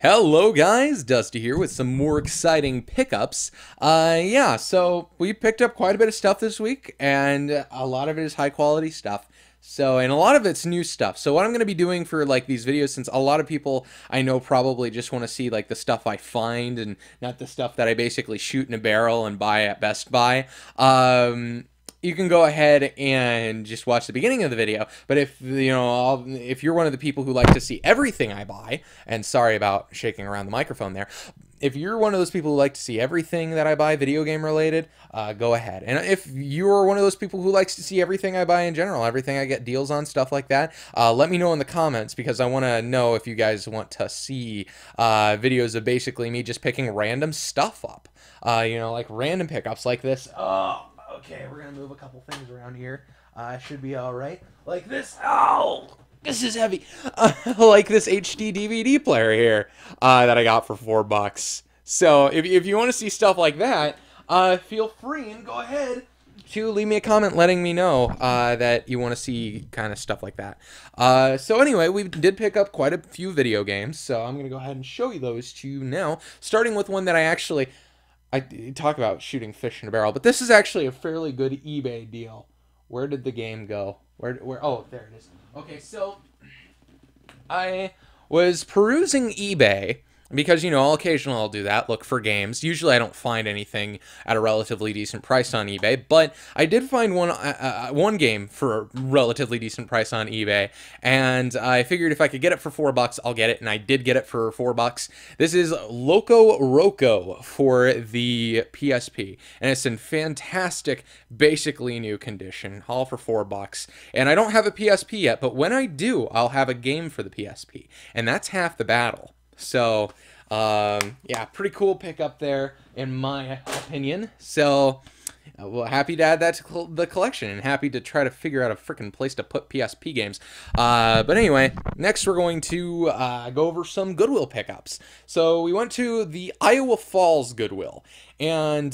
Hello guys, Dusty here with some more exciting pickups. Yeah, so we picked up quite a bit of stuff this week, and a lot of it is high quality stuff. So, and a lot of it's new stuff. So what I'm going to be doing for like these videos, since a lot of people I know probably just want to see like the stuff I find and not the stuff that I basically shoot in a barrel and buy at Best Buy. You can go ahead and just watch the beginning of the video. But if if you're one of the people who like to see everything I buy, and sorry about shaking around the microphone there, if you're one of those people who like to see everything that I buy video game related, go ahead. And if you're one of those people who likes to see everything I buy in general, everything I get deals on, stuff like that, let me know in the comments, because I want to know if you guys want to see videos of basically me just picking random stuff up. Like random pickups like this. Oh, okay, we're gonna move a couple things around here. Should be all right. Like this. Oh, this is heavy. Like this HD DVD player here that I got for $4. So if you want to see stuff like that, feel free and go ahead to leave me a comment letting me know that you want to see kind of stuff like that. So anyway, we did pick up quite a few video games, so I'm gonna go ahead and show you those to you now, starting with one that I talk about shooting fish in a barrel, but this is actually a fairly good eBay deal. Where did the game go? Where? Oh, there it is. Okay, so I was perusing eBay because, occasionally I'll do that, look for games. Usually I don't find anything at a relatively decent price on eBay, but I did find one game for a relatively decent price on eBay, and I figured if I could get it for $4, I'll get it, and I did get it for $4. This is Loco Roco for the PSP, and it's in fantastic, basically new condition, all for $4. And I don't have a PSP yet, but when I do, I'll have a game for the PSP, and that's half the battle. So, yeah, pretty cool pickup there, in my opinion. So, well, happy to add that to the collection, and happy to try to figure out a freaking place to put PSP games. But anyway, next we're going to go over some Goodwill pickups. So, we went to the Iowa Falls Goodwill, and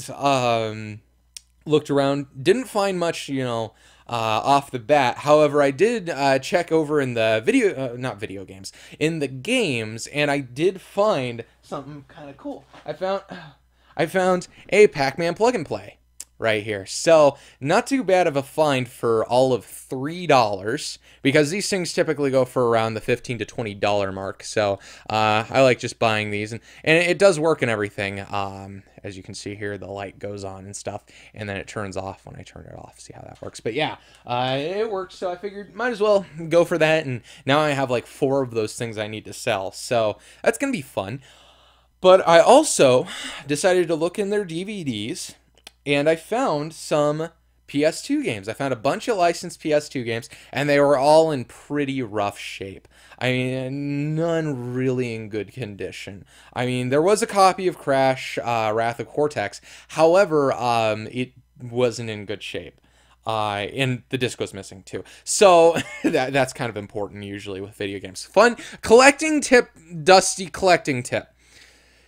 looked around, didn't find much, off the bat. However, I did check over in the not video games, in the games, and I did find something kind of cool. I found a Pac-Man plug and play right here. So, not too bad of a find for all of $3, because these things typically go for around the $15 to $20 mark. So, I like just buying these, and it does work and everything. As you can see here, the light goes on and stuff, and then it turns off when I turn it off. See how that works. But yeah, it works, so I figured might as well go for that, and now I have like 4 of those things I need to sell. So, that's going to be fun. But I also decided to look in their DVDs, and I found some PS2 games. I found a bunch of licensed PS2 games, and they were all in pretty rough shape. I mean, none really in good condition. I mean, there was a copy of Crash, Wrath of Cortex. However, it wasn't in good shape. And the disc was missing too. So that's kind of important usually with video games. Fun collecting tip, Dusty collecting tip.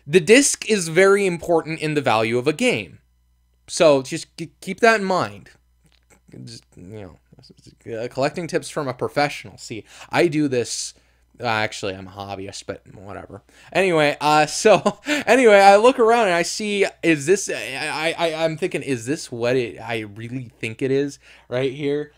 The disc is very important in the value of a game. So just keep that in mind. Just, collecting tips from a professional. See, I do this. Actually, I'm a hobbyist, but whatever. Anyway, anyway, I look around and I see, is this? I'm thinking, is this what I really think it is right here?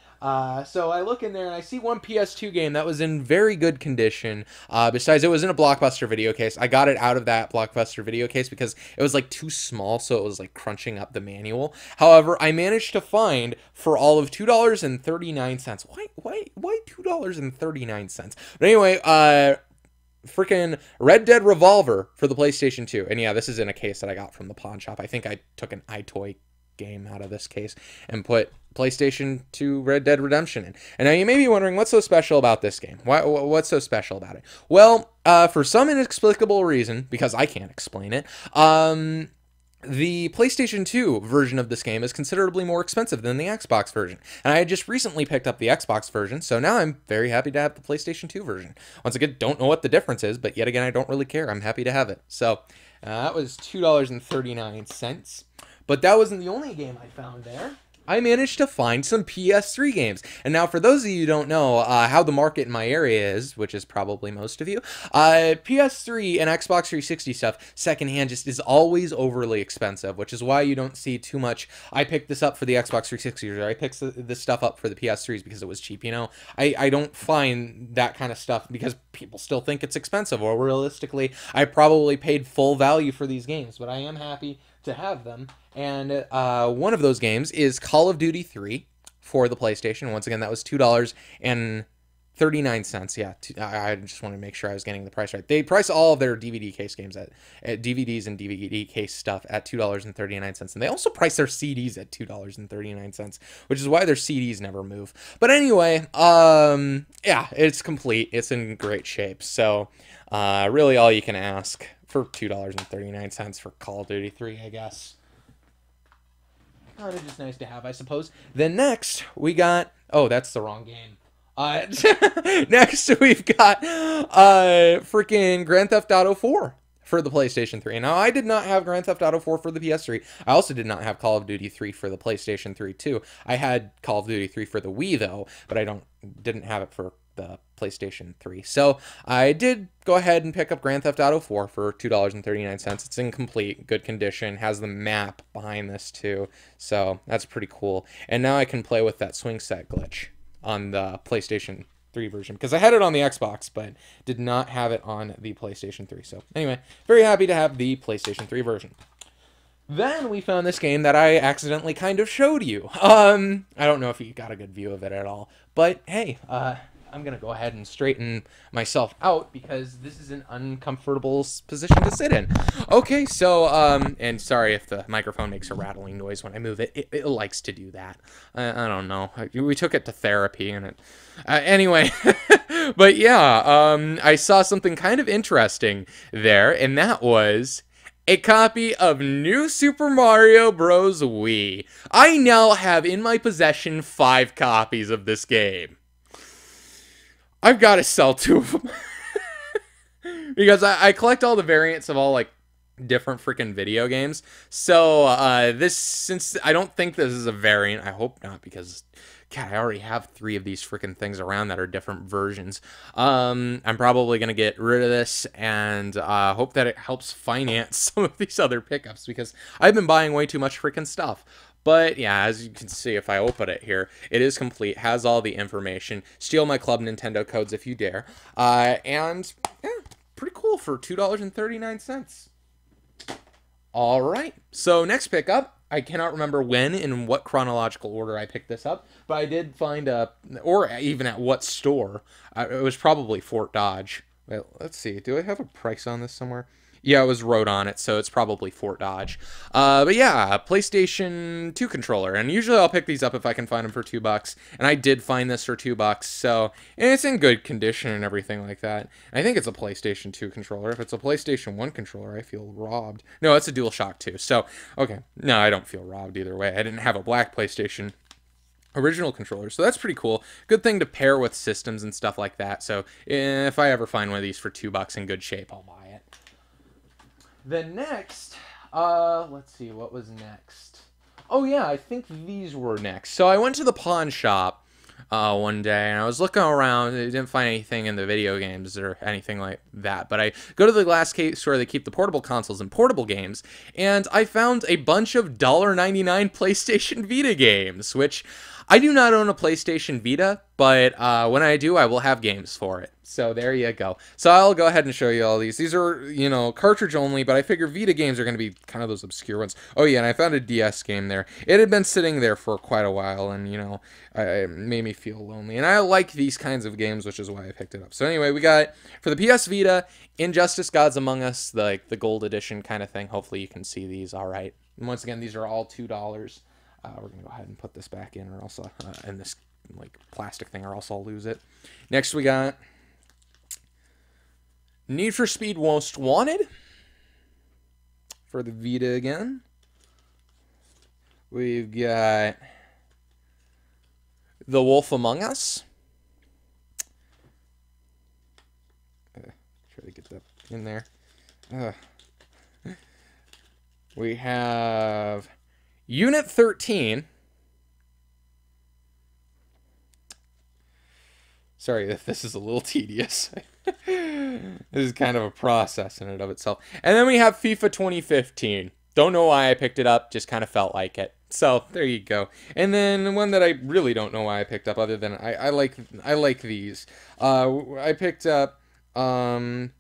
So I look in there and I see one PS2 game that was in very good condition. Besides, it was in a Blockbuster video case. I got it out of that Blockbuster video case because it was like too small, so it was like crunching up the manual. However, I managed to find for all of $2.39. Why $2.39? But anyway, freaking Red Dead Revolver for the PlayStation 2. And yeah, this is in a case that I got from the pawn shop. I think I took an iToy game out of this case and put PlayStation 2 Red Dead Redemption in. And now you may be wondering, what's so special about this game? What's so special about it? Well, for some inexplicable reason, because I can't explain it, the PlayStation 2 version of this game is considerably more expensive than the Xbox version. And I had just recently picked up the Xbox version, so now I'm very happy to have the PlayStation 2 version. Once again, don't know what the difference is, but yet again, I don't really care. I'm happy to have it. So that was $2.39. But that wasn't the only game I found there. I managed to find some PS3 games. And now, for those of you who don't know how the market in my area is, which is probably most of you, PS3 and Xbox 360 stuff, secondhand, just is always overly expensive, which is why you don't see too much. I picked this up for the Xbox 360, or I picked this stuff up for the PS3s because it was cheap, you know? I don't find that kind of stuff because people still think it's expensive, or realistically, I probably paid full value for these games, but I am happy to have them. And one of those games is Call of Duty 3 for the PlayStation. Once again, that was $2.39. Yeah, I just wanted to make sure I was getting the price right. They price all of their DVD case games at DVDs and DVD case stuff at $2.39. And they also price their CDs at $2.39, which is why their CDs never move. But anyway, yeah, it's complete. It's in great shape. So really all you can ask for $2.39 for Call of Duty 3, I guess. Kind of just nice to have, I suppose. Then next, we got... Oh, that's the wrong game. Next, we've got freaking Grand Theft Auto 4 for the PlayStation 3. Now, I did not have Grand Theft Auto 4 for the PS3. I also did not have Call of Duty 3 for the PlayStation 3, too. I had Call of Duty 3 for the Wii, though, but I didn't have it for the PlayStation 3. So I did go ahead and pick up Grand Theft Auto 4 for $2.39. It's in complete good condition, has the map behind this too, so that's pretty cool. And now I can play with that swing set glitch on the PlayStation 3 version, because I had it on the Xbox but did not have it on the PlayStation 3. So anyway, very happy to have the PlayStation 3 version. Then we found this game that I accidentally kind of showed you. I don't know if you got a good view of it at all, but hey, I'm going to go ahead and straighten myself out because this is an uncomfortable position to sit in. Okay, so, and sorry if the microphone makes a rattling noise when I move it. It likes to do that. I don't know. We took it to therapy and it... anyway, but yeah, I saw something kind of interesting there, and that was... a copy of New Super Mario Bros. Wii. I now have in my possession 5 copies of this game. I've got to sell 2 of them. Because I collect all the variants of all, like, different freaking video games. So, since I don't think this is a variant, I hope not, because... God, I already have 3 of these freaking things around that are different versions. I'm probably going to get rid of this and hope that it helps finance some of these other pickups because I've been buying way too much freaking stuff. But yeah, as you can see, if I open it here, it is complete, has all the information. Steal my Club Nintendo codes if you dare. And yeah, pretty cool for $2.39. All right, so next pickup. I cannot remember when and in what chronological order I picked this up, but I did find or even at what store. It was probably Fort Dodge. Well, let's see. Do I have a price on this somewhere? Yeah, it was wrote on it, so it's probably Fort Dodge. But yeah, PlayStation 2 controller, and usually I'll pick these up if I can find them for $2, and I did find this for $2, so, and it's in good condition and everything like that. I think it's a PlayStation 2 controller. If it's a PlayStation 1 controller, I feel robbed. No, it's a DualShock 2, so, okay. No, I don't feel robbed either way. I didn't have a black PlayStation original controller, so that's pretty cool. Good thing to pair with systems and stuff like that, so if I ever find one of these for $2 in good shape, I'll buy it. Then next, let's see, what was next? Oh yeah, I think these were next. So I went to the pawn shop one day, and I was looking around. I didn't find anything in the video games or anything like that. But I go to the glass case where they keep the portable consoles and portable games, and I found a bunch of $1.99 PlayStation Vita games, which I do not own a PlayStation Vita, but when I do, I will have games for it. So there you go. So I'll go ahead and show you all these. These are, you know, cartridge only, but I figure Vita games are going to be kind of those obscure ones. Oh yeah, and I found a DS game there. It had been sitting there for quite a while, and, you know, it made me feel lonely. And I like these kinds of games, which is why I picked it up. So anyway, we got, for the PS Vita, Injustice Gods Among Us, like the gold edition kind of thing. Hopefully you can see these all right. And once again, these are all $2. We're going to go ahead and put this back in, or else, in this, like, plastic thing, or else I'll lose it. Next, we got Need for Speed Most Wanted for the Vita again. We've got The Wolf Among Us. Try to get that in there. We have Unit 13 Sorry if this is a little tedious. This is kind of a process in and of itself. And then we have FIFA 2015. Don't know why I picked it up, just kind of felt like it. So there you go. And then one that I really don't know why I picked up, other than I like these. I picked up Sudoku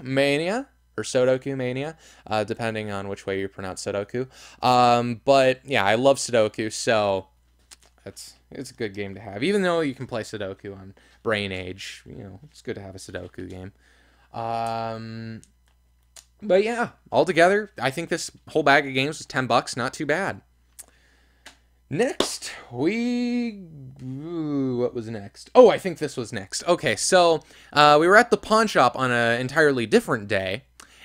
Mania, or Sudoku Mania, depending on which way you pronounce Sudoku. But yeah, I love Sudoku, so it's a good game to have. Even though you can play Sudoku on Brain Age, you know, it's good to have a Sudoku game. But yeah, altogether, I think this whole bag of games was $10. Not too bad. Next, what was next? Oh, I think this was next. Okay, so we were at the pawn shop on an entirely different day,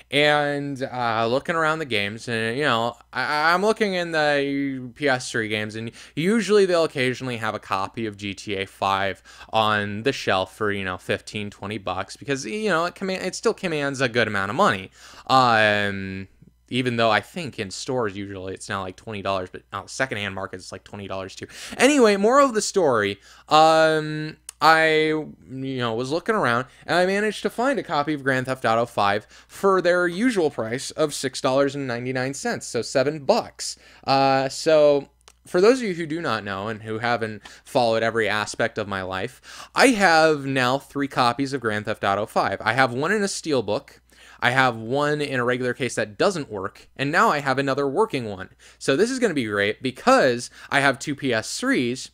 and looking around the games, and you know, I'm looking in the PS3 games, and usually they'll occasionally have a copy of GTA 5 on the shelf for, you know, $15-20, because, you know, it still commands a good amount of money. Even though I think in stores usually it's now like $20, but on the secondhand market it's like $20 too. Anyway, moral of the story, I, you know, was looking around, and I managed to find a copy of Grand Theft Auto 5 for their usual price of $6.99, so $7. So for those of you who do not know and who haven't followed every aspect of my life, I have now 3 copies of Grand Theft Auto 5. I have one in a steelbook, I have one in a regular case that doesn't work, and now I have another working one. So this is going to be great because I have 2 PS3s.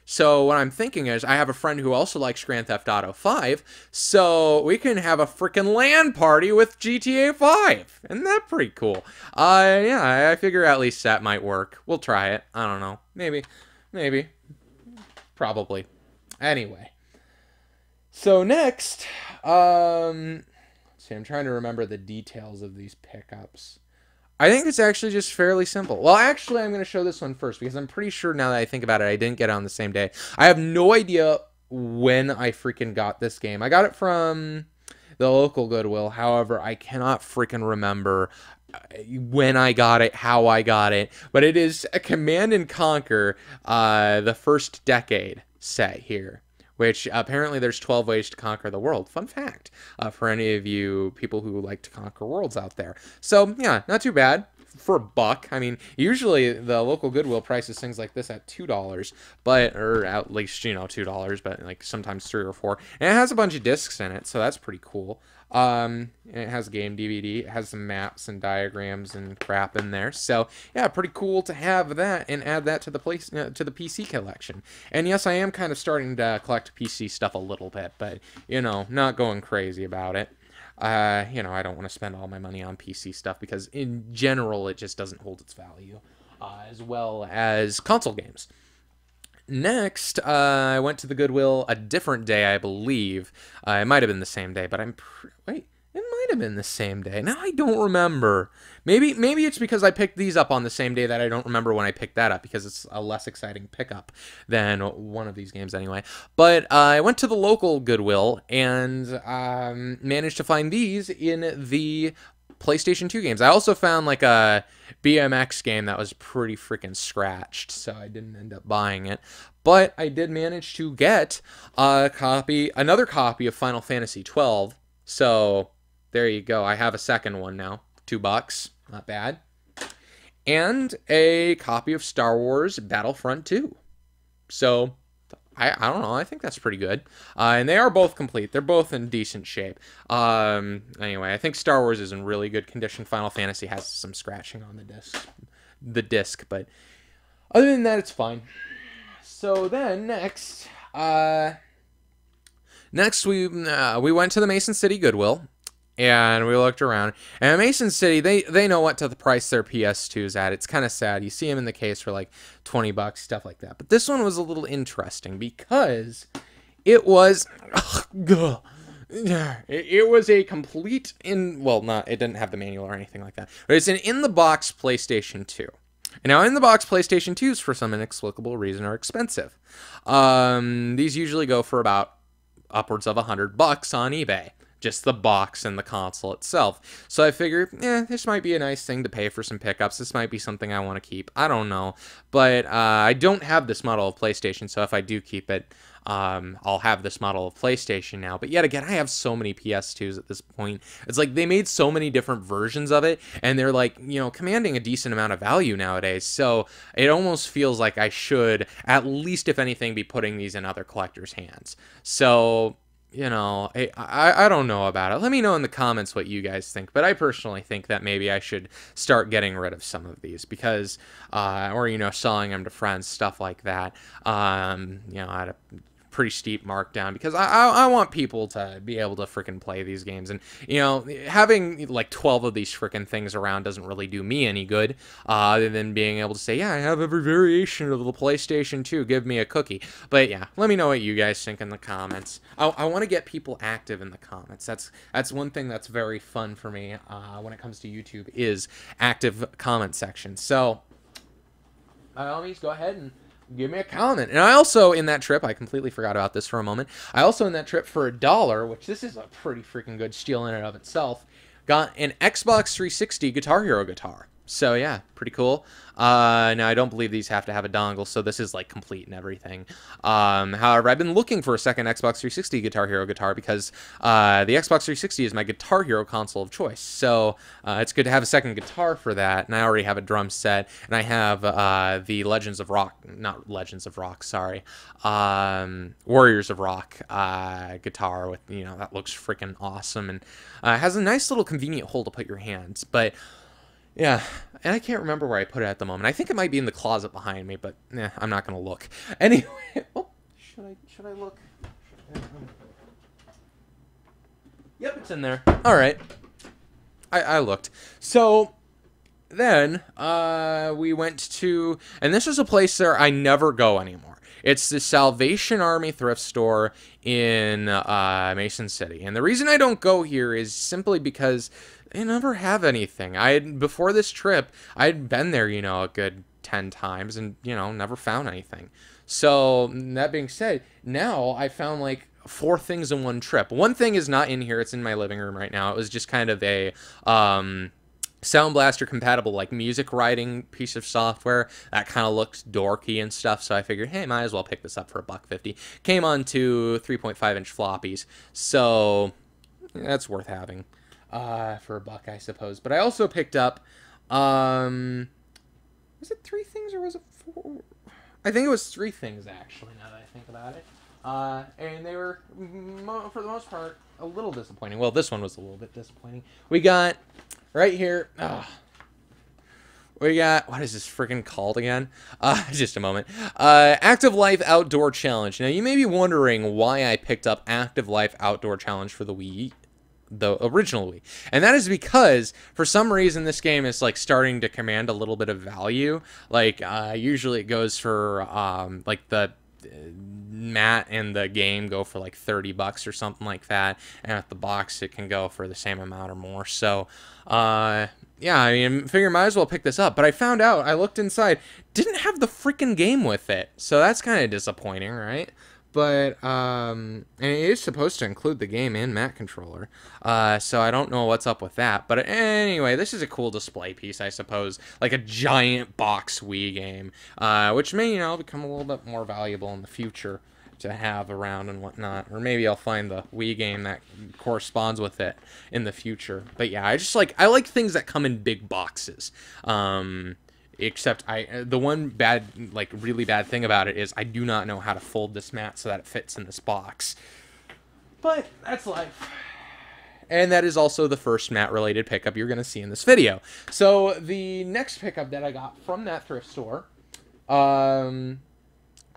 So what I'm thinking is I have a friend who also likes Grand Theft Auto 5, so we can have a freaking LAN party with GTA 5. Isn't that pretty cool? Yeah, I figure at least that might work. We'll try it. I don't know. Maybe. Probably. Anyway. So next, see, I'm trying to remember the details of these pickups. I think it's actually just fairly simple. Well, actually, I'm going to show this one first because I'm pretty sure now that I think about it, I didn't get it on the same day. I have no idea when I freaking got this game. I got it from the local Goodwill. However, I cannot freaking remember when I got it, how I got it. But it is a Command & Conquer, the first decade set here, which apparently there's 12 ways to conquer the world. Fun fact for any of you people who like to conquer worlds out there. So, yeah, not too bad for $1. I mean, usually the local Goodwill prices things like this at $2, but, or at least, you know, $2, but like sometimes 3 or 4. And it has a bunch of discs in it, so that's pretty cool. And it has a game DVD. It has some maps and diagrams and crap in there. So yeah, pretty cool to have that and add that to the to the PC collection. And yes, I am kind of starting to collect PC stuff a little bit, but you know, not going crazy about it. You know, I don't want to spend all my money on PC stuff because in general it just doesn't hold its value, as well as console games. Next, I went to the Goodwill a different day, I believe. It might have been the same day, but wait, it might have been the same day. Now I don't remember. Maybe it's because I picked these up on the same day that I don't remember when I picked that up, because it's a less exciting pickup than one of these games anyway. But I went to the local Goodwill and managed to find these in the PlayStation 2 games. I also found like a BMX game that was pretty freaking scratched, so I didn't end up buying it. But I did manage to get another copy of Final Fantasy 12. So there you go. I have a second one now. $2, not bad. And a copy of Star Wars Battlefront 2. So I don't know. I think that's pretty good. And they are both complete. They're both in decent shape. Anyway, I think Star Wars is in really good condition. Final Fantasy has some scratching on the disc, but other than that, it's fine. So then next we went to the Mason City Goodwill. And we looked around, and Mason City, they know what to price their PS2s at. It's kind of sad. You see them in the case for like $20, stuff like that. But this one was a little interesting because it was, it was a complete it didn't have the manual or anything like that. But it's an in-the-box PlayStation 2. And now in-the-box PlayStation 2s, for some inexplicable reason, are expensive. These usually go for about upwards of $100 on eBay. Just the box and the console itself. So I figured, this might be a nice thing to pay for some pickups. This might be something I want to keep. I don't know. But I don't have this model of PlayStation, so if I do keep it, I'll have this model of PlayStation now. But yet again, I have so many PS2s at this point. It's like they made so many different versions of it, and they're like, you know, commanding a decent amount of value nowadays. So it almost feels like I should, at least if anything, be putting these in other collectors' hands. So, you know, I don't know about it. Let me know in the comments what you guys think. But I personally think that maybe I should start getting rid of some of these because, or, you know, selling them to friends, stuff like that. You know, at a pretty steep markdown because I want people to be able to freaking play these games. And, you know, having like 12 of these freaking things around doesn't really do me any good other than being able to say, yeah, I have every variation of the PlayStation 2. Give me a cookie. But yeah, let me know what you guys think in the comments. I want to get people active in the comments. That's one thing that's very fun for me when it comes to YouTube is active comment section. So by all means, go ahead and give me a comment. And I also, in that trip, I completely forgot about this for a moment. I also, in that trip, for $1, which this is a pretty freaking good steal in and of itself, got an Xbox 360 Guitar Hero guitar. So yeah, pretty cool. Now I don't believe these have to have a dongle, so this is like complete and everything. However, I've been looking for a second Xbox 360 Guitar Hero guitar because the Xbox 360 is my Guitar Hero console of choice. So it's good to have a second guitar for that. And I already have a drum set, and I have the Legends of Rock, not Legends of Rock, sorry, Warriors of Rock guitar with, you know, that looks freaking awesome and has a nice little convenient hole to put your hands, but. Yeah, and I can't remember where I put it at the moment. I think it might be in the closet behind me, but I'm not going to look. Anyway, oh, should I look? Yep, it's in there. All right. I looked. So then we went to, and this is a place there I never go anymore. It's the Salvation Army thrift store in Mason City. And the reason I don't go here is simply because they never have anything. Before this trip, I had been there, you know, a good 10 times and, you know, never found anything. So that being said, now I found like 4 things in one trip. One thing is not in here. It's in my living room right now. It was just kind of a Sound Blaster compatible like music writing piece of software that kind of looked dorky and stuff, so I figured, hey, might as well pick this up for $1.50. Came on to 3.5-inch floppies, so that's worth having for $1, I suppose. But I also picked up was it 3 things or was it 4? I think it was 3 things actually, now that I think about it. And they were for the most part a little disappointing. Well, this one was a little bit disappointing. We got right here, we got, what is this freaking called again? Just a moment. Active Life Outdoor Challenge. Now, you may be wondering why I picked up Active Life Outdoor Challenge for the Wii, the original Wii. And that is because, for some reason, this game is, like, starting to command a little bit of value. Like, usually it goes for, like, the mat and the game go for like $30 or something like that, and at the box it can go for the same amount or more. So yeah, I mean, figure might as well pick this up. But I found out, I looked inside, didn't have the freaking game with it, so that's kind of disappointing, right? But and it is supposed to include the game and mat controller, so I don't know what's up with that. But anyway, this is a cool display piece, I suppose, like a giant box Wii game, which may, you know, become a little bit more valuable in the future to have around and whatnot. Or maybe I'll find the Wii game that corresponds with it in the future. But yeah, I like things that come in big boxes. Except the one bad, like really bad thing about it is I do not know how to fold this mat so that it fits in this box. But that's life. And that is also the first mat related pickup you're going to see in this video. So the next pickup that I got from that thrift store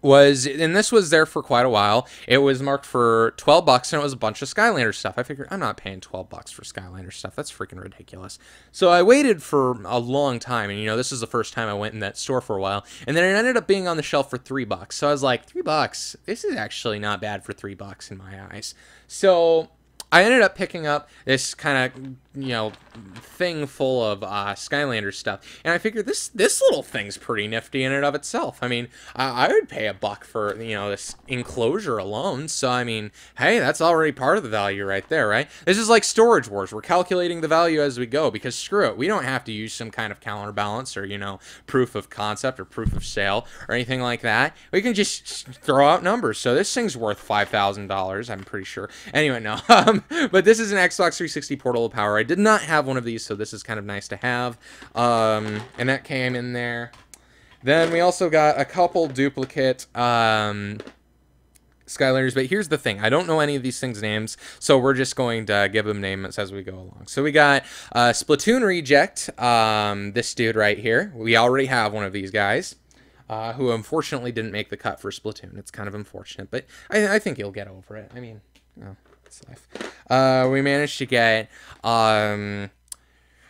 was, and this was there for quite a while, it was marked for $12 and it was a bunch of Skylander stuff. I figured, I'm not paying $12 for Skylander stuff. That's freaking ridiculous. So I waited for a long time, and you know, this is the first time I went in that store for a while, and then it ended up being on the shelf for $3. So I was like, $3? This is actually not bad for $3 in my eyes. So I ended up picking up this kind thing full of Skylander stuff, and I figured this little thing's pretty nifty in and of itself. I mean, I would pay $1 for this enclosure alone. So I mean, hey, that's already part of the value right there, right? This is like Storage Wars. We're calculating the value as we go, because screw it, we don't have to use some kind of counterbalance or proof of concept or proof of sale or anything like that. We can just throw out numbers. So this thing's worth $5,000, I'm pretty sure. Anyway, no. But this is an Xbox 360 portable power. I did not have one of these, so this is kind of nice to have. And that came in there. Then we also got a couple duplicate Skylanders, but here's the thing. I don't know any of these things' names, so we're just going to give them names as we go along. So we got Splatoon Reject, this dude right here. We already have one of these guys, who unfortunately didn't make the cut for Splatoon. It's kind of unfortunate, but I think you'll get over it. I mean, it's life. We managed to get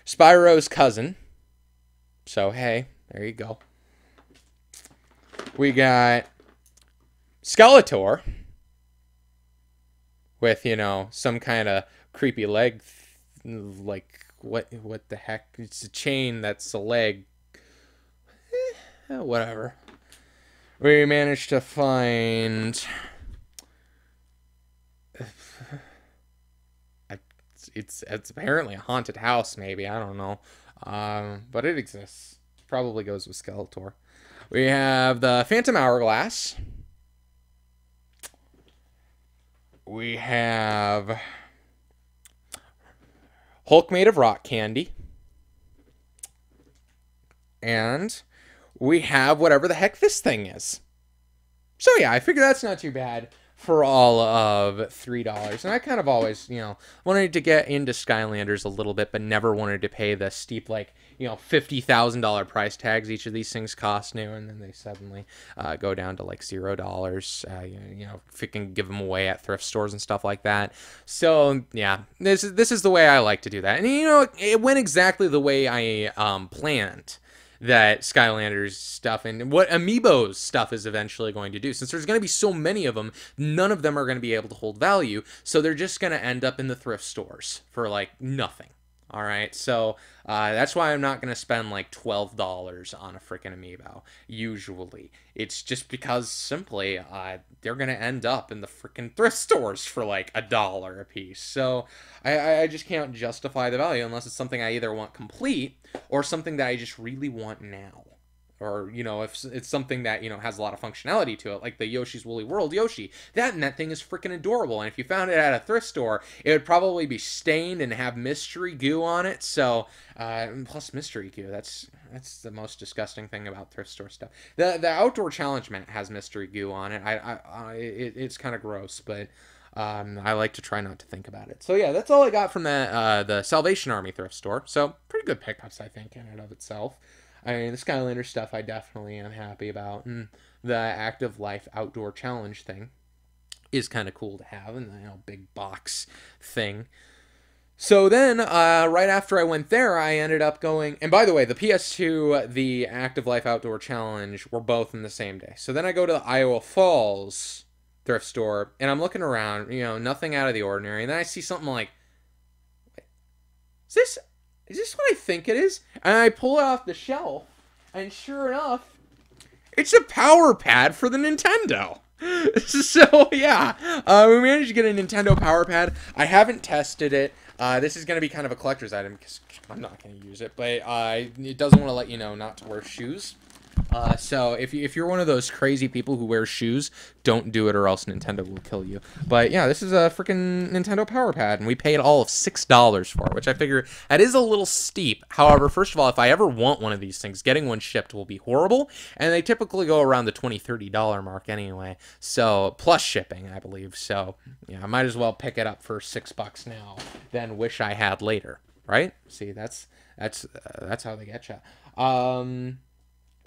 Spyro's cousin. So, hey, there you go. We got Skeletor with, some kind of creepy leg, like, what the heck? It's a chain that's a leg. Whatever. We managed to find... It's apparently a haunted house, maybe. I don't know. But it exists. Probably goes with Skeletor. We have the Phantom Hourglass. We have Hulk made of rock candy. And we have whatever the heck this thing is. So yeah, I figure that's not too bad for all of $3. And I kind of always, wanted to get into Skylanders a little bit, but never wanted to pay the steep, like, $50,000 price tags each of these things cost new, and then they suddenly go down to like $0. If you can give them away at thrift stores and stuff like that. So yeah, this is the way I like to do that, and it went exactly the way I planned that Skylanders stuff and what Amiibo's stuff is eventually going to do. Since there's going to be so many of them, none of them are going to be able to hold value, so they're just going to end up in the thrift stores for like nothing. All right, so that's why I'm not going to spend like $12 on a freaking Amiibo, usually. It's just because simply they're going to end up in the freaking thrift stores for like $1 a piece. So I just can't justify the value unless it's something I either want complete or something that I just really want now. Or, if it's something that, has a lot of functionality to it, like the Yoshi's Woolly World Yoshi. That thing is freaking adorable. And if you found it at a thrift store, it would probably be stained and have mystery goo on it. So, plus mystery goo, that's the most disgusting thing about thrift store stuff. The Outdoor Challenge mat has mystery goo on it. It's kind of gross, but I like to try not to think about it. So yeah, that's all I got from the Salvation Army thrift store. So pretty good pickups, I think, in and of itself. I mean, the Skylander stuff I definitely am happy about, and the Active Life Outdoor Challenge thing is kind of cool to have, and the big box thing. So then, right after I went there, I ended up going, and by the way, the PS2, the Active Life Outdoor Challenge were both in the same day. So then I go to the Iowa Falls thrift store, and I'm looking around, nothing out of the ordinary, and then I see something like, is this what I think it is? And I pull it off the shelf, and sure enough, it's a power pad for the Nintendo. So, yeah, we managed to get a Nintendo power pad. I haven't tested it. This is going to be kind of a collector's item, because I'm not going to use it, but it doesn't want to let you know not to wear shoes. So if you're one of those crazy people who wear shoes, don't do it or else Nintendo will kill you. But yeah, this is a freaking Nintendo Power Pad, and we paid all of $6 for it, which I figure that is a little steep. However, first of all, if I ever want one of these things, getting one shipped will be horrible, and they typically go around the $20, $30 mark anyway. So plus shipping, I believe. So yeah, I might as well pick it up for $6 now than wish I had later, right? See, that's how they get you.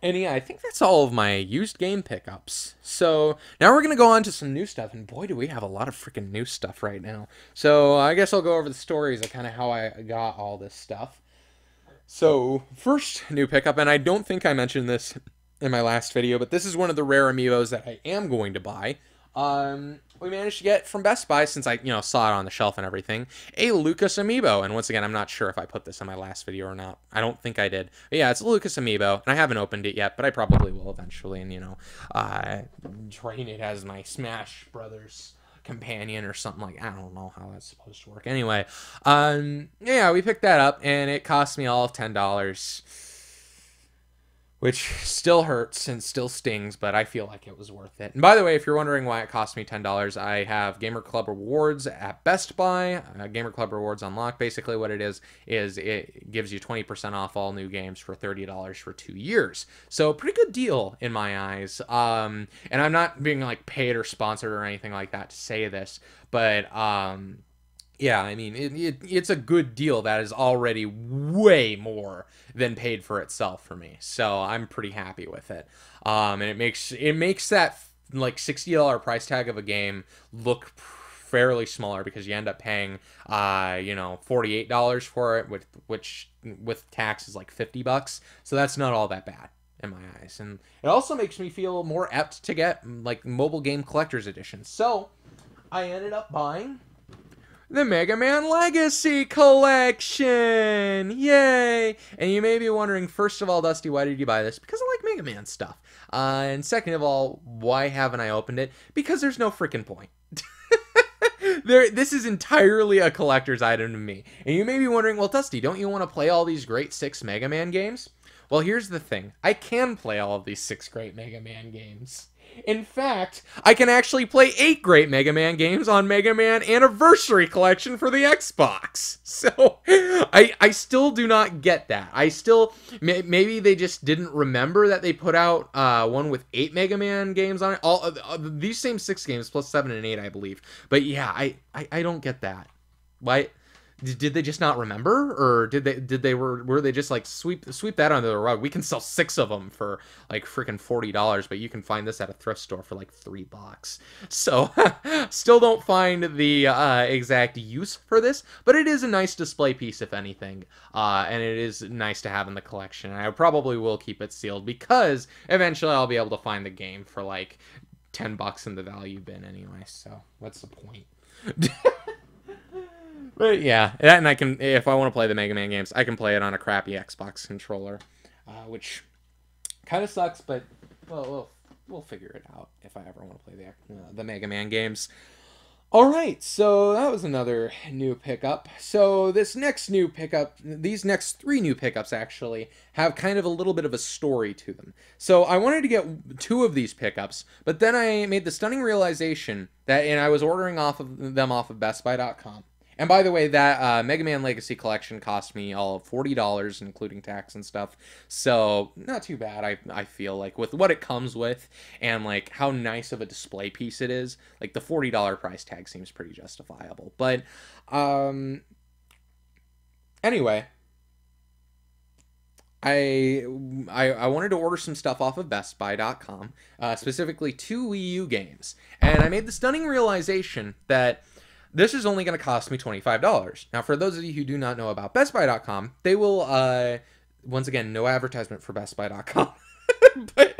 And yeah, I think that's all of my used game pickups. So now we're going to go on to some new stuff. And boy, do we have a lot of freaking new stuff right now. So I guess I'll go over the stories of kind of how I got all this stuff. So first new pickup, and I don't think I mentioned this in my last video, but this is one of the rare amiibos that I am going to buy. we managed to get from Best Buy, since I, saw it on the shelf and everything, a Lucas Amiibo. And once again, I'm not sure if I put this in my last video or not. I don't think I did. But yeah, it's a Lucas Amiibo, and I haven't opened it yet, but I probably will eventually, and, train it as my Smash Brothers companion or something like. I don't know how that's supposed to work. Anyway, yeah, we picked that up, and it cost me all of $10. Which still hurts and still stings, but I feel like it was worth it. And by the way, if you're wondering why it cost me $10, I have Gamer Club Rewards at Best Buy. Gamer Club Rewards Unlocked. Basically what it is it gives you 20% off all new games for $30 for 2 years. So pretty good deal in my eyes. And I'm not being like paid or sponsored or anything like that to say this, but yeah, I mean, it's a good deal that is already way more than paid for itself for me. So I'm pretty happy with it. And it makes that like $60 price tag of a game look fairly smaller, because you end up paying $48 for it, which with tax is like $50. So that's not all that bad in my eyes. And it also makes me feel more apt to get like mobile game collector's editions. So I ended up buying the Mega Man Legacy Collection! Yay! And you may be wondering, first of all, Dusty, why did you buy this? Because I like Mega Man stuff. And second of all, why haven't I opened it? Because there's no freaking point. This is entirely a collector's item to me. And you may be wondering, well, Dusty, don't you want to play all these great 6 Mega Man games? Well, here's the thing. I can play all of these 6 great Mega Man games. In fact, I can actually play 8 great Mega Man games on Mega Man Anniversary Collection for the Xbox. So, I still do not get that. Maybe they just didn't remember that they put out one with 8 Mega Man games on it. These same 6 games, plus 7 and 8, I believe. But yeah, I don't get that. Why? Did they just not remember, or were they just like sweep that under the rug? We can sell 6 of them for like freaking $40, but you can find this at a thrift store for like $3. So still don't find the exact use for this, but it is a nice display piece if anything, and it is nice to have in the collection. And I probably will keep it sealed, because eventually I'll be able to find the game for like $10 in the value bin anyway. So what's the point? But yeah, and I can, if I want to play the Mega Man games, I can play it on a crappy Xbox controller, which kind of sucks, but we'll figure it out if I ever want to play the Mega Man games. All right, so that was another new pickup. So these next 3 new pickups actually have kind of a little bit of a story to them. So I wanted to get 2 of these pickups, but then I made the stunning realization that, and I was ordering off of BestBuy.com. And by the way, that Mega Man Legacy Collection cost me all of $40, including tax and stuff. So, not too bad, I feel like, with what it comes with, and, like, how nice of a display piece it is. Like, the $40 price tag seems pretty justifiable. But, anyway, I wanted to order some stuff off of BestBuy.com, specifically 2 Wii U games. And I made the stunning realization that this is only going to cost me $25. Now, for those of you who do not know about BestBuy.com, they will, once again, no advertisement for BestBuy.com. But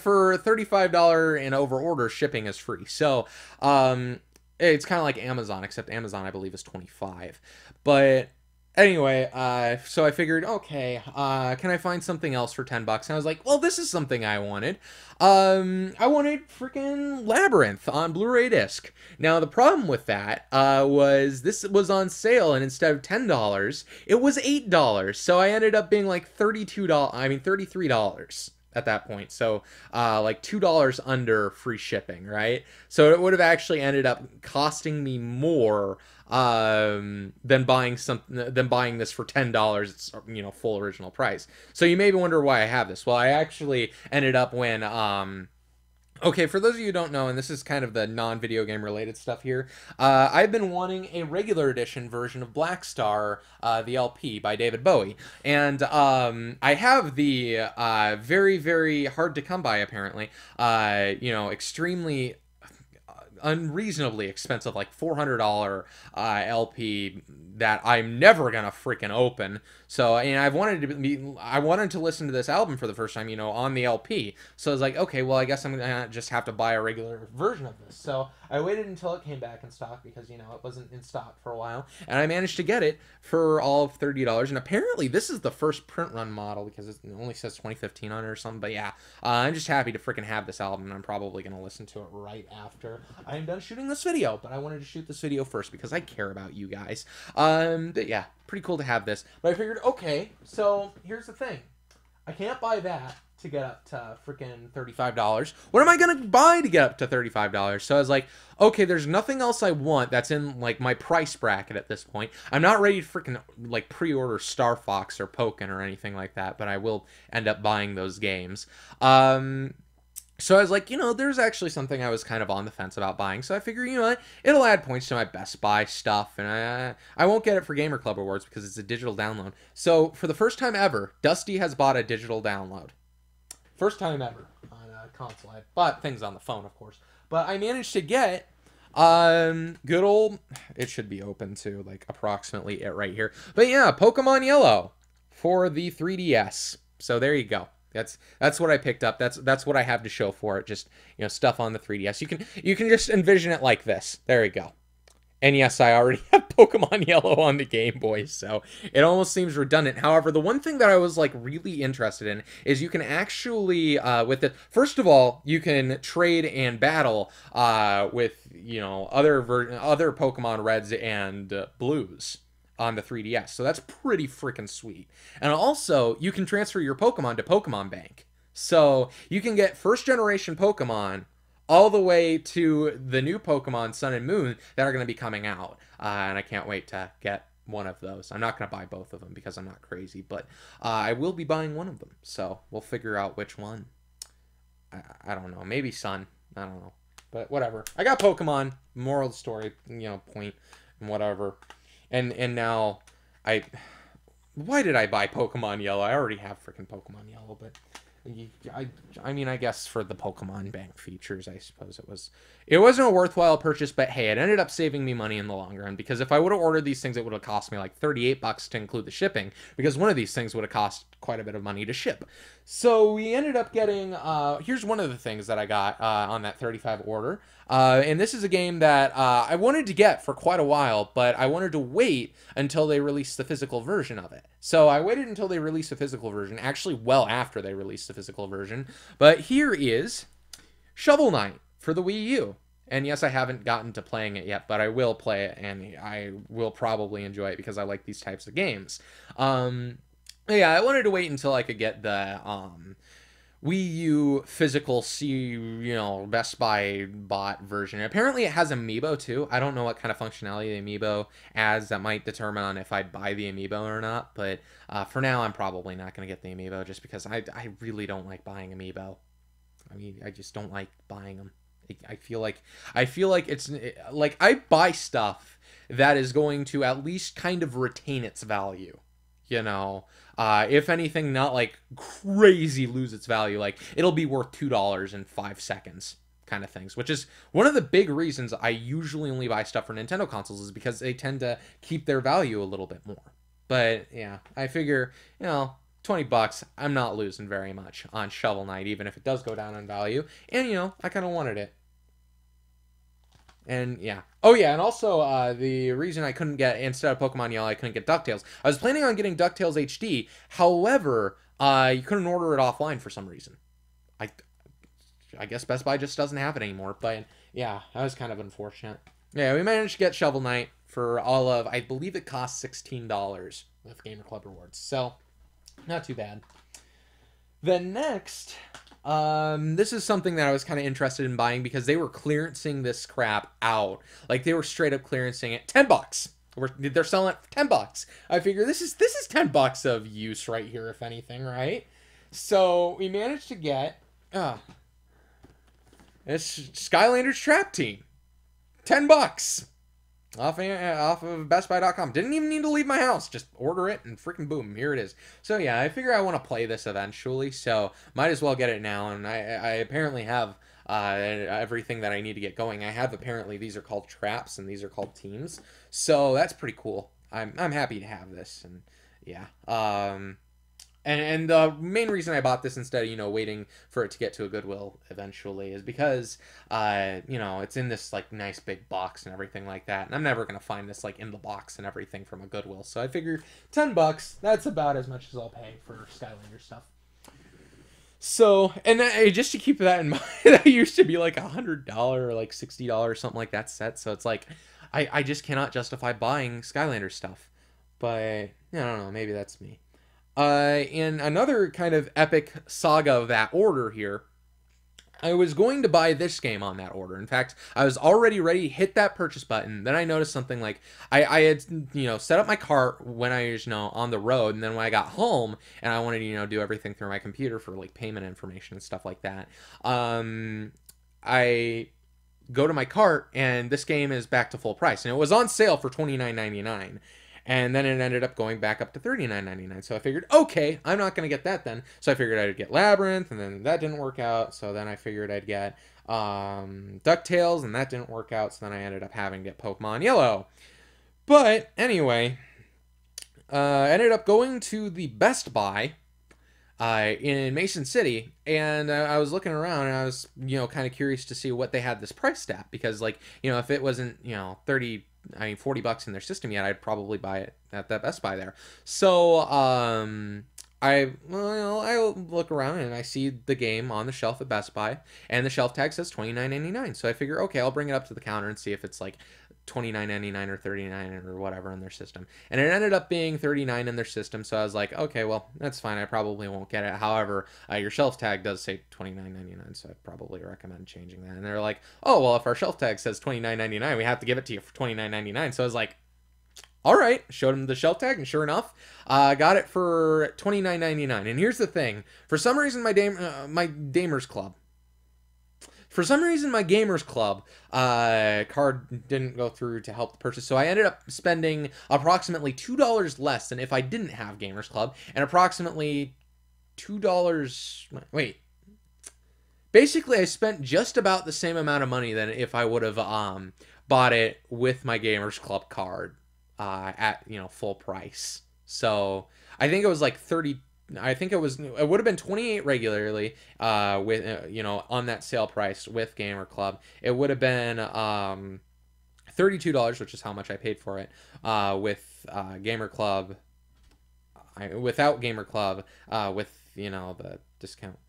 for $35 and over order, shipping is free. So, it's kind of like Amazon, except Amazon, I believe, is $25. But anyway, so I figured, okay, can I find something else for $10? And I was like, well, this is something I wanted. I wanted freaking Labyrinth on Blu-ray disc. Now, the problem with that was this was on sale, and instead of $10, it was $8. So I ended up being like $33 at that point. So like $2 under free shipping, right? So it would have actually ended up costing me more than buying this for $10. It's, full original price. So you may wonder why I have this. Well, I actually ended up when okay, for those of you who don't know, and this is kind of the non-video game related stuff here, I've been wanting a regular edition version of Black Star, the LP by David Bowie. And I have the very, very hard to come by, apparently, extremely unreasonably expensive, like $400 LP that I'm never gonna freaking open. So, and I wanted to listen to this album for the first time, on the LP. So I was like, okay, well, I guess I'm gonna just have to buy a regular version of this. So I waited until it came back in stock because, you know, it wasn't in stock for a while. And I managed to get it for all of $30. And apparently this is the first print run model because it only says 2015 on it or something. But yeah, I'm just happy to freaking have this album. And I'm probably going to listen to it right after I'm done shooting this video. But I wanted to shoot this video first because I care about you guys. But yeah, pretty cool to have this. But I figured, okay, so here's the thing. I can't buy that to get up to freaking $35. What am I going to buy to get up to $35? So I was like, okay, there's nothing else I want that's in, like, my price bracket at this point. I'm not ready to freaking, like, pre-order Star Fox or Pokken or anything like that, but I will end up buying those games. So I was like, you know, there's actually something I was kind of on the fence about buying. So I figure, you know what, it'll add points to my Best Buy stuff. And I won't get it for Gamer Club Awards because it's a digital download. So for the first time ever, Dusty has bought a digital download. First time ever on a console. I bought things on the phone, of course. But I managed to get good old... It should be open to, like, approximately it right here. But yeah, Pokemon Yellow for the 3DS. So there you go. That's what I picked up. That's what I have to show for it. Just, you know, stuff on the 3DS. You can just envision it like this. There you go. And yes, I already have Pokemon Yellow on the Game Boy, so it almost seems redundant. However, the one thing that I was, like, really interested in is you can actually, with it, first of all, you can trade and battle with, you know, other Pokemon Reds and Blues on the 3DS, so that's pretty freaking sweet. And also, you can transfer your Pokemon to Pokemon Bank. So you can get first-generation Pokemon all the way to the new Pokemon Sun and Moon that are going to be coming out. And I can't wait to get one of those. I'm not going to buy both of them because I'm not crazy, but I will be buying one of them. So we'll figure out which one. I don't know. Maybe Sun. I don't know. But whatever. I got Pokemon. Moral of the story, you know, point, and whatever. And now why did I buy Pokemon Yellow? I already have freaking Pokemon Yellow, but I mean, I guess for the Pokemon Bank features, I suppose it wasn't a worthwhile purchase, but hey, it ended up saving me money in the long run, because if I would have ordered these things, it would have cost me like $38 to include the shipping, because one of these things would have cost quite a bit of money to ship. So we ended up getting, here's one of the things that I got on that 35 order, and this is a game that I wanted to get for quite a while, but I wanted to wait until they released the physical version of it. So I waited until they released the physical version, actually well after they released the physical version, but here is Shovel Knight for the Wii U. And yes, I haven't gotten to playing it yet, but I will play it, and I will probably enjoy it because I like these types of games. Yeah, I wanted to wait until I could get the Wii U physical, you know, Best Buy bought version. Apparently it has Amiibo too. I don't know what kind of functionality the Amiibo adds that might determine on if I'd buy the Amiibo or not, but for now I'm probably not going to get the Amiibo just because I really don't like buying Amiibo. I mean, I just don't like buying them. I feel like it's like I buy stuff that is going to at least kind of retain its value. You know, if anything, not like crazy lose its value. Like it'll be worth $2 in 5 seconds, kind of things. Which is one of the big reasons I usually only buy stuff for Nintendo consoles, is because they tend to keep their value a little bit more. But yeah, I figure, you know, $20, I'm not losing very much on Shovel Knight, even if it does go down in value. And you know, I kind of wanted it. And yeah. Oh yeah, and also the reason I couldn't get, instead of Pokemon Yellow, I couldn't get DuckTales. I was planning on getting DuckTales HD. However, you couldn't order it offline for some reason. I guess Best Buy just doesn't have it anymore. But yeah, that was kind of unfortunate. Yeah, we managed to get Shovel Knight for all of, I believe it cost $16 with Gamer Club Rewards. So, not too bad. Then next, this is something that I was kind of interested in buying because they were clearancing this crap out. Like they were straight up clearancing it. $10. They're selling it for $10. I figure this is $10 of use right here, if anything, right? So we managed to get it's Skylanders Trap Team. $10. Off of BestBuy.com. Didn't even need to leave my house. Just order it and freaking boom, here it is. So yeah, I figure I want to play this eventually, so might as well get it now. And I apparently have everything that I need to get going. I have apparently, these are called traps and these are called teams. So that's pretty cool. I'm happy to have this, and yeah. And the main reason I bought this instead of, waiting for it to get to a Goodwill eventually is because, it's in this, like, nice big box and everything like that. And I'm never going to find this, like, in the box and everything from a Goodwill. So I figured $10, that's about as much as I'll pay for Skylander stuff. So, and just to keep that in mind, that used to be like $100 or like $60 or something like that set. So it's like, I just cannot justify buying Skylander stuff. But, I don't know, maybe that's me. In another kind of epic saga of that order here, I was going to buy this game on that order. In fact, I was already ready to hit that purchase button. Then I noticed something like I had, set up my cart when I was, on the road. And then when I got home and I wanted to, do everything through my computer for like payment information and stuff like that, I go to my cart and this game is back to full price. And it was on sale for $29.99. And then it ended up going back up to $39.99. So I figured, okay, I'm not going to get that then. So I figured I'd get Labyrinth, and then that didn't work out. So then I figured I'd get DuckTales, and that didn't work out. So then I ended up having to get Pokemon Yellow. But anyway, I ended up going to the Best Buy in Mason City, and I was looking around, and I was, kind of curious to see what they had this priced at. Because, like, if it wasn't, $40 in their system yet, I'd probably buy it at that Best Buy there. So, I look around and I see the game on the shelf at Best Buy, and the shelf tag says $29.99. So I figure, okay, I'll bring it up to the counter and see if it's like $29.99 or $39 or whatever in their system. And it ended up being $39 in their system. So I was like, okay, well, that's fine. I probably won't get it. However, your shelf tag does say $29.99, so I'd probably recommend changing that. And they're like, oh, well, if our shelf tag says $29.99, we have to give it to you for $29.99. So I was like, all right, showed him the shelf tag, and sure enough, got it for $29.99. And here's the thing: for some reason, my Gamers Club card didn't go through to help the purchase, so I ended up spending approximately $2 less than if I didn't have Gamers Club, and approximately $2. Wait. Basically, I spent just about the same amount of money than if I would have bought it with my Gamers Club card. At full price. So I think it was like 30. I think it would have been 28 regularly with on that sale price with Gamer Club. It would have been $32, which is how much I paid for it with Gamer Club. Without Gamer Club, with the discount.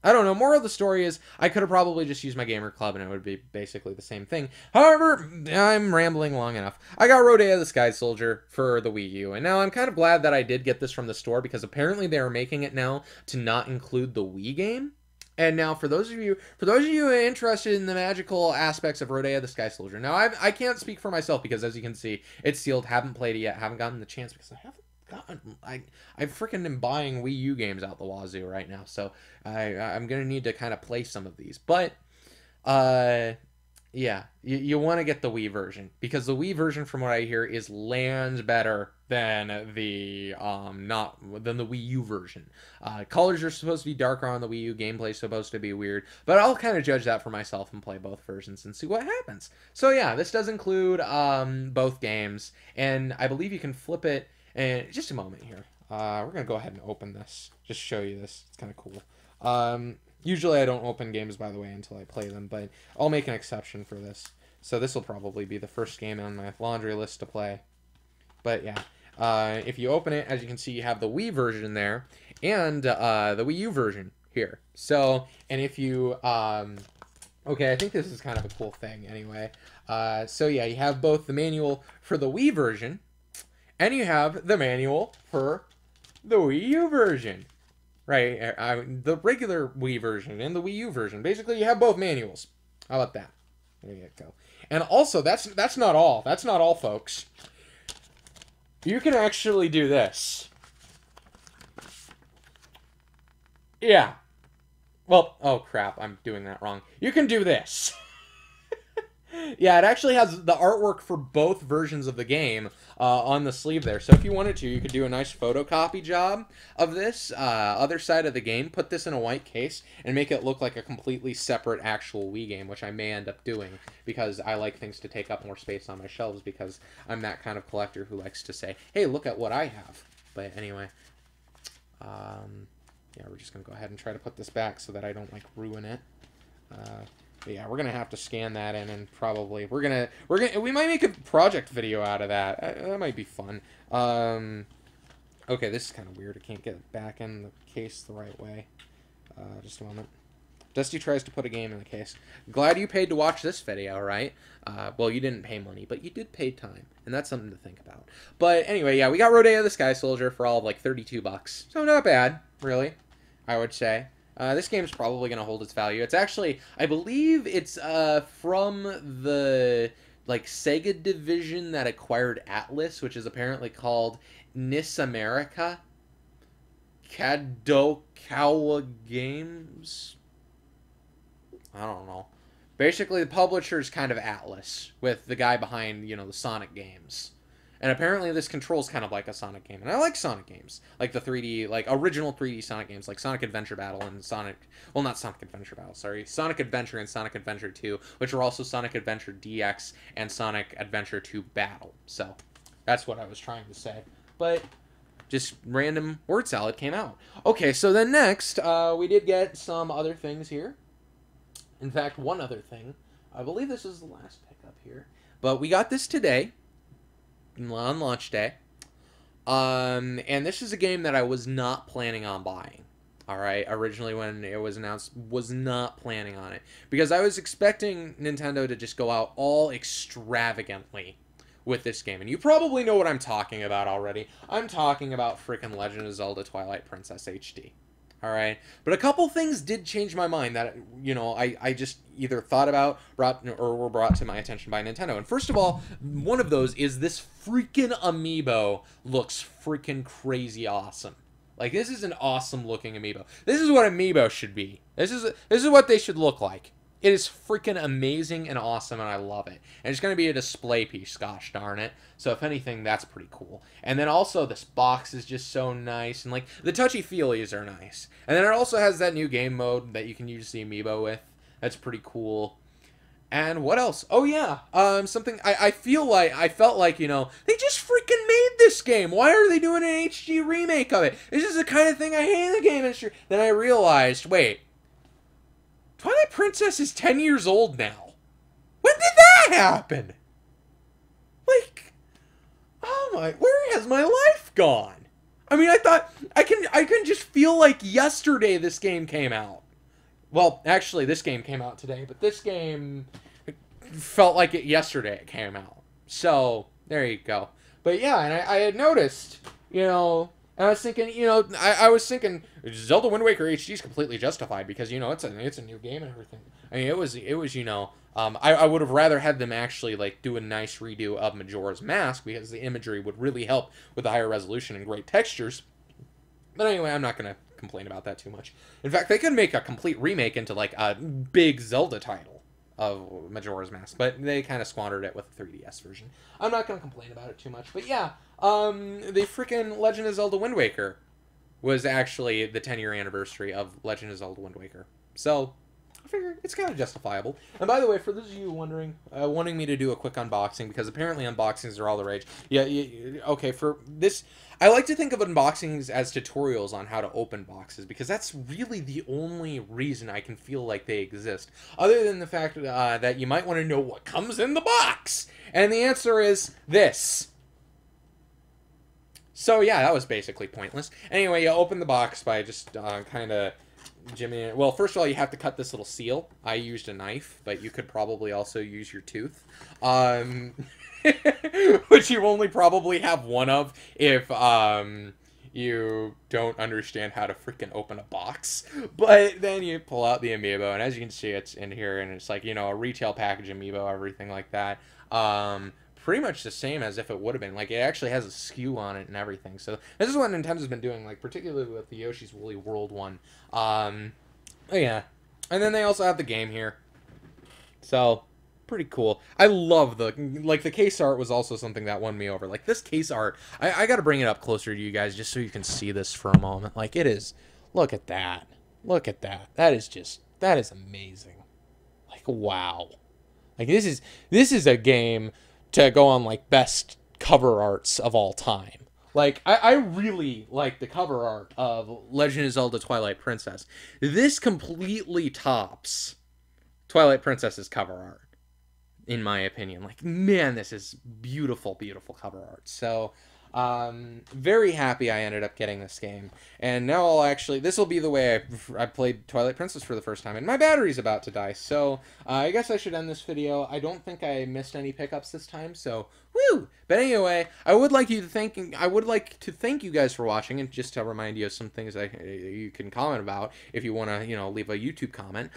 I don't know. Moral of the story is I could have probably just used my Gamer Club and it would be basically the same thing. However, I'm rambling long enough. I got Rodea the Sky Soldier for the Wii U, and now I'm kind of glad that I did get this from the store because apparently they are making it now to not include the Wii game. And now for those of you interested in the magical aspects of Rodea the Sky Soldier, now I can't speak for myself because as you can see, it's sealed. Haven't played it yet. Haven't gotten the chance because I haven't. God, I freaking am buying Wii U games out the wazoo right now, so I'm gonna need to kind of play some of these. But yeah, you want to get the Wii version because the Wii version, from what I hear, is lands better than the than the Wii U version. Colors are supposed to be darker on the Wii U. Gameplay is supposed to be weird, but I'll kind of judge that for myself and play both versions and see what happens. So yeah, this does include both games, and I believe you can flip it. And just a moment here. We're going to go ahead and open this. Just show you this. It's kind of cool. Usually I don't open games, by the way, until I play them. But I'll make an exception for this. So this will probably be the first game on my laundry list to play. But yeah. If you open it, as you can see, you have the Wii version there. And the Wii U version here. So, and if you... okay, I think this is kind of a cool thing anyway. So yeah, you have both the manual for the Wii version. And you have the manual for the Wii U version. Right? The regular Wii version and the Wii U version. Basically, you have both manuals. How about that? There you go. And also, that's not all. That's not all, folks. You can actually do this. Yeah. Well, oh crap, I'm doing that wrong. You can do this. Yeah, it actually has the artwork for both versions of the game on the sleeve there. So if you wanted to, you could do a nice photocopy job of this other side of the game, put this in a white case, and make it look like a completely separate actual Wii game, which I may end up doing because I like things to take up more space on my shelves because I'm that kind of collector who likes to say, hey, look at what I have. But anyway, Yeah, we're just going to go ahead and try to put this back so that I don't, like, ruin it. But yeah, we're going to have to scan that in, and probably we might make a project video out of that. That might be fun. Okay, this is kind of weird. I can't get it back in the case the right way. Just a moment. Dusty tries to put a game in the case. Glad you paid to watch this video, right? Well, you didn't pay money, but you did pay time, and that's something to think about. But anyway, yeah, we got Rodeo the Sky Soldier for all of like $32, so not bad, really, I would say. This game's probably going to hold its value. It's actually, I believe it's from the like Sega division that acquired Atlas, which is apparently called NIS America. Kadokawa Games. I don't know. Basically, the publisher's kind of Atlas, with the guy behind, you know, the Sonic games. And apparently this controls kind of like a Sonic game. And I like Sonic games. Like the 3D, like original 3D Sonic games, like Sonic Adventure Battle and Sonic... Well, not Sonic Adventure Battle, sorry. Sonic Adventure and Sonic Adventure 2, which are also Sonic Adventure DX and Sonic Adventure 2 Battle. So, that's what I was trying to say. But... just random word salad came out. Okay, so then next, we did get some other things here. In fact, one other thing. I believe this is the last pickup here. But we got this today, on launch day. And this is a game that I was not planning on buying. Alright, originally when it was announced, was not planning on it. Because I was expecting Nintendo to just go out all extravagantly with this game. And you probably know what I'm talking about already. I'm talking about freaking Legend of Zelda Twilight Princess HD. Alright? But a couple things did change my mind that, you know, I just either thought about, were brought to my attention by Nintendo. And first of all, one of those is this freaking amiibo looks freaking crazy awesome. Like, this is an awesome looking amiibo. This is what amiibo should be. This is what they should look like. It is freaking amazing and awesome, and I love it. And it's going to be a display piece, gosh darn it. So if anything, that's pretty cool. And then also, this box is just so nice, and like, the touchy-feelies are nice. And then it also has that new game mode that you can use the amiibo with. That's pretty cool. And what else? Oh yeah, something, I felt like, you know, they just freaking made this game. Why are they doing an HD remake of it? This is the kind of thing I hate in the game industry. Then I realized, wait, Twilight Princess is 10 years old now. When did that happen? Like, oh my, where has my life gone? I mean, I thought, I can just feel like yesterday this game came out. Well, actually, this game came out today, but this game felt like yesterday it came out. So, there you go. But yeah, and I had noticed, you know, and I was thinking, you know, I was thinking Zelda Wind Waker HD is completely justified because, you know, it's a new game and everything. I mean, it was you know, I would have rather had them actually like do a nice redo of Majora's Mask because the imagery would really help with the higher resolution and great textures. But anyway, I'm not gonna complain about that too much. In fact, they could make a complete remake into like a big Zelda title of Majora's Mask, but they kind of squandered it with the 3DS version. I'm not gonna complain about it too much, but yeah. The freaking Legend of Zelda Wind Waker was actually the 10-year anniversary of Legend of Zelda Wind Waker. So, I figure it's kind of justifiable. And by the way, for those of you wondering, wanting me to do a quick unboxing, because apparently unboxings are all the rage. Yeah, okay, for this, I like to think of unboxings as tutorials on how to open boxes, because that's really the only reason I can feel like they exist. Other than the fact that you might want to know what comes in the box! And the answer is this. So yeah, that was basically pointless. Anyway, you open the box by just kind of jimmying it. Well, first of all, you have to cut this little seal. I used a knife, but you could probably also use your tooth. Which you only probably have one of if you don't understand how to freaking open a box. But then you pull out the amiibo, and as you can see, it's in here, and it's like, you know, a retail package amiibo, everything like that. Pretty much the same as if it would have been. Like, it actually has a SKU on it and everything. So, this is what Nintendo's been doing, like, particularly with the Yoshi's Woolly World one. Yeah. And then they also have the game here. So, pretty cool. I love the case art was also something that won me over. Like, this case art, I gotta bring it up closer to you guys just so you can see this for a moment. Like, it is, look at that. Look at that. That is amazing. Like, wow. Like, this is a game to go on, like, best cover arts of all time. Like, I really like the cover art of Legend of Zelda Twilight Princess. This completely tops Twilight Princess's cover art, in my opinion. Like, man, this is beautiful, beautiful cover art. So, very happy I ended up getting this game. And now I'll actually, this will be the way I played Twilight Princess for the first time. And my battery's about to die, so I guess I should end this video. I don't think I missed any pickups this time, so woo! But anyway, I would like to thank you guys for watching, and just to remind you of some things you can comment about if you want to, leave a YouTube comment.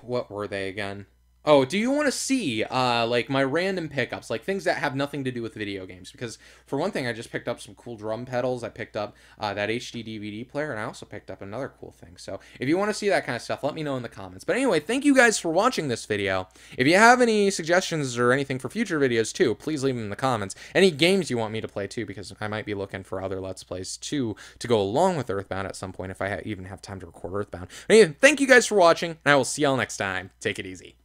What were they again? Oh, do you want to see, like, my random pickups, like, things that have nothing to do with video games? Because, for one thing, I just picked up some cool drum pedals, I picked up, that HD DVD player, and I also picked up another cool thing. So, if you want to see that kind of stuff, let me know in the comments. But anyway, thank you guys for watching this video. If you have any suggestions or anything for future videos, too, please leave them in the comments. Any games you want me to play, too, because I might be looking for other Let's Plays, too, to go along with Earthbound at some point, if I even have time to record Earthbound. But anyway, thank you guys for watching, and I will see y'all next time. Take it easy.